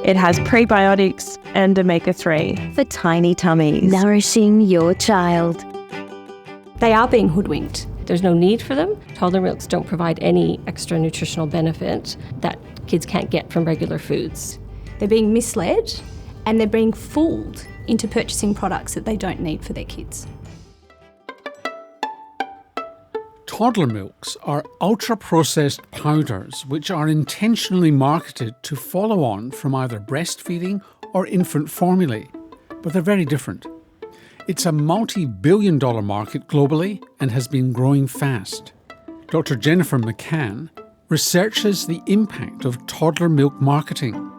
It has prebiotics and omega-3 for tiny tummies. Nourishing your child. They are being hoodwinked. There's no need for them. Toddler milks don't provide any extra nutritional benefit that kids can't get from regular foods. They're being misled and they're being fooled into purchasing products that they don't need for their kids. Toddler milks are ultra-processed powders which are intentionally marketed to follow on from either breastfeeding or infant formulae, but they're very different. It's a multi-billion-dollar market globally and has been growing fast. Dr. Jennifer McCann researches the impact of toddler milk marketing.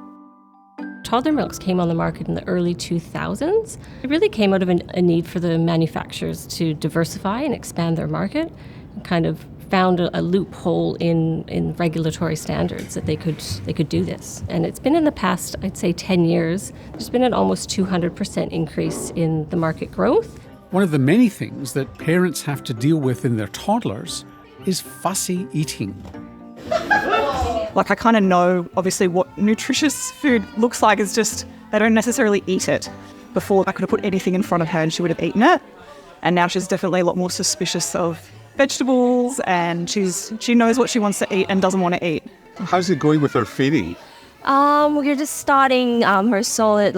Toddler milks came on the market in the early 2000s. It really came out of a need for the manufacturers to diversify and expand their market, and kind of found a loophole in regulatory standards that they could do this. And it's been in the past, I'd say 10 years, there's been an almost 200% increase in the market growth. One of the many things that parents have to deal with in their toddlers is fussy eating. Like, I kind of know, obviously, what nutritious food looks like. It's just they don't necessarily eat it. Before, I could have put anything in front of her and she would have eaten it. And now she's definitely a lot more suspicious of vegetables, and she knows what she wants to eat and doesn't want to eat. How's it going with her feeding? We're just starting her solid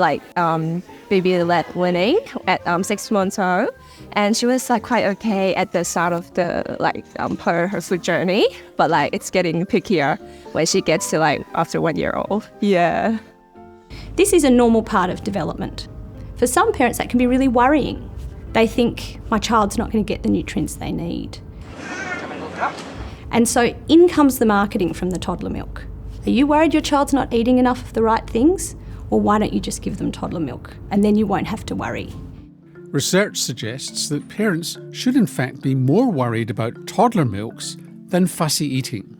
baby-led weaning at 6 months old, and she was quite okay at the start of the her food journey, but it's getting pickier when she gets to after 1 year old. Yeah. This is a normal part of development. For some parents, that can be really worrying. They think, my child's not going to get the nutrients they need. And so in comes the marketing from the toddler milk. Are you worried your child's not eating enough of the right things? Well, why don't you just give them toddler milk and then you won't have to worry. Research suggests that parents should in fact be more worried about toddler milks than fussy eating.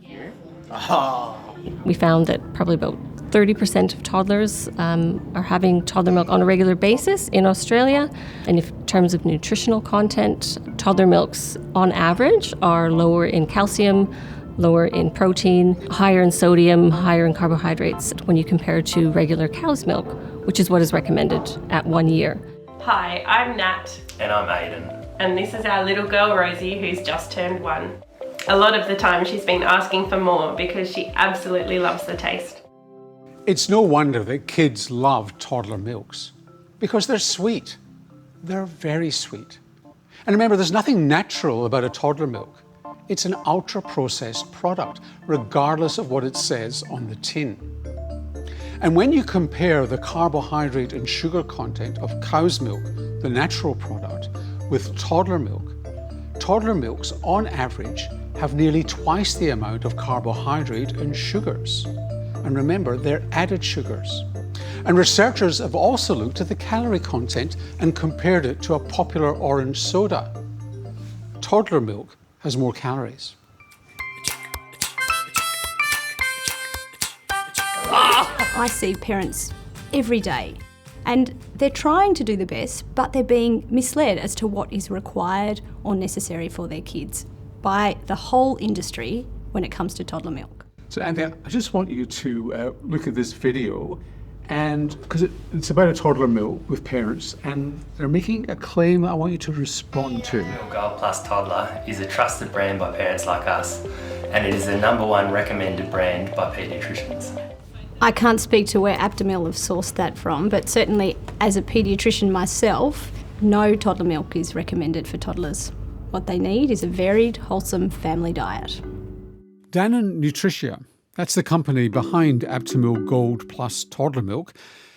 We found that probably about 30% of toddlers are having toddler milk on a regular basis in Australia. And in terms of nutritional content, toddler milks on average are lower in calcium, lower in protein, higher in sodium, higher in carbohydrates when you compare to regular cow's milk, which is what is recommended at 1 year. Hi, I'm Nat. And I'm Aiden. And this is our little girl Rosie, who's just turned 1. A lot of the time she's been asking for more because she absolutely loves the taste. It's no wonder that kids love toddler milks, because they're sweet. They're very sweet. And remember, there's nothing natural about a toddler milk. It's an ultra-processed product, regardless of what it says on the tin. And when you compare the carbohydrate and sugar content of cow's milk, the natural product, with toddler milks on average have nearly twice the amount of carbohydrate and sugars. And remember, they're added sugars. And researchers have also looked at the calorie content and compared it to a popular orange soda. Toddler milk has more calories. I see parents every day and they're trying to do the best, but they're being misled as to what is required or necessary for their kids by the whole industry when it comes to toddler milk. So Andy, I just want you to look at this video, and because it's about a toddler milk with parents, and they're making a claim that I want you to respond to. Gold Plus Toddler is a trusted brand by parents like us, and it is the #1 recommended brand by paediatricians. I can't speak to where Aptamil have sourced that from, but certainly as a paediatrician myself, no toddler milk is recommended for toddlers. What they need is a varied, wholesome family diet. Danon Nutriti, that's the company behind Aptamil Gold Plus Toddler Milk,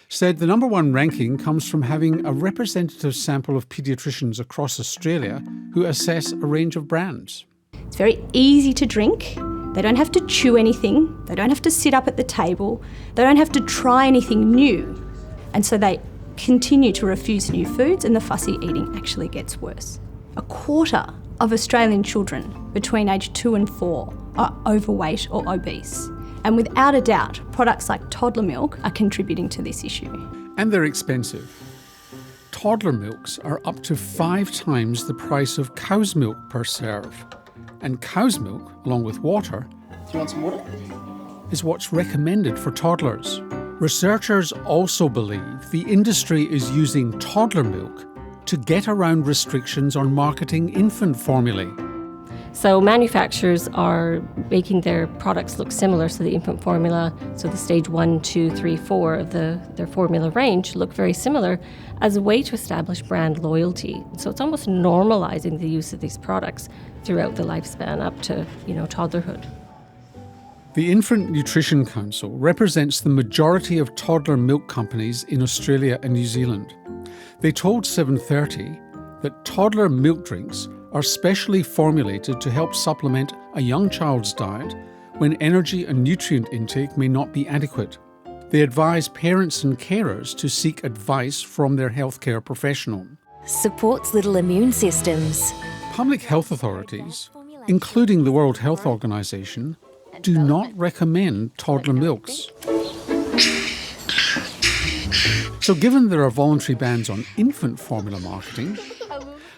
said the #1 ranking comes from having a representative sample of paediatricians across Australia who assess a range of brands. It's very easy to drink. They don't have to chew anything. They don't have to sit up at the table. They don't have to try anything new. And so they continue to refuse new foods, and the fussy eating actually gets worse. 1/4 of Australian children between age 2 and 4 are overweight or obese. And without a doubt, products like toddler milk are contributing to this issue. And they're expensive. Toddler milks are up to 5 times the price of cow's milk per serve. And cow's milk, along with water, Do you want some water? is what's recommended for toddlers. Researchers also believe the industry is using toddler milk to get around restrictions on marketing infant formulae. So manufacturers are making their products look similar, so the infant formula, so the stage 1, 2, 3, 4 of their formula range look very similar as a way to establish brand loyalty. So it's almost normalizing the use of these products throughout the lifespan up to, toddlerhood. The Infant Nutrition Council represents the majority of toddler milk companies in Australia and New Zealand. They told 730 that toddler milk drinks are specially formulated to help supplement a young child's diet when energy and nutrient intake may not be adequate. They advise parents and carers to seek advice from their healthcare professional. Supports little immune systems. Public health authorities, including the World Health Organization, do not recommend toddler milks. So given there are voluntary bans on infant formula marketing,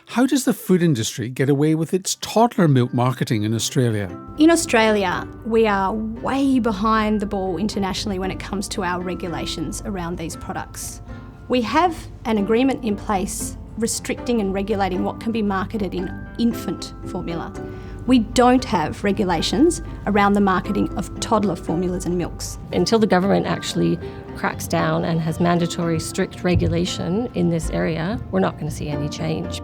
how does the food industry get away with its toddler milk marketing in Australia? In Australia, we are way behind the ball internationally when it comes to our regulations around these products. We have an agreement in place restricting and regulating what can be marketed in infant formula. We don't have regulations around the marketing of toddler formulas and milks. Until the government actually cracks down and has mandatory strict regulation in this area, we're not going to see any change.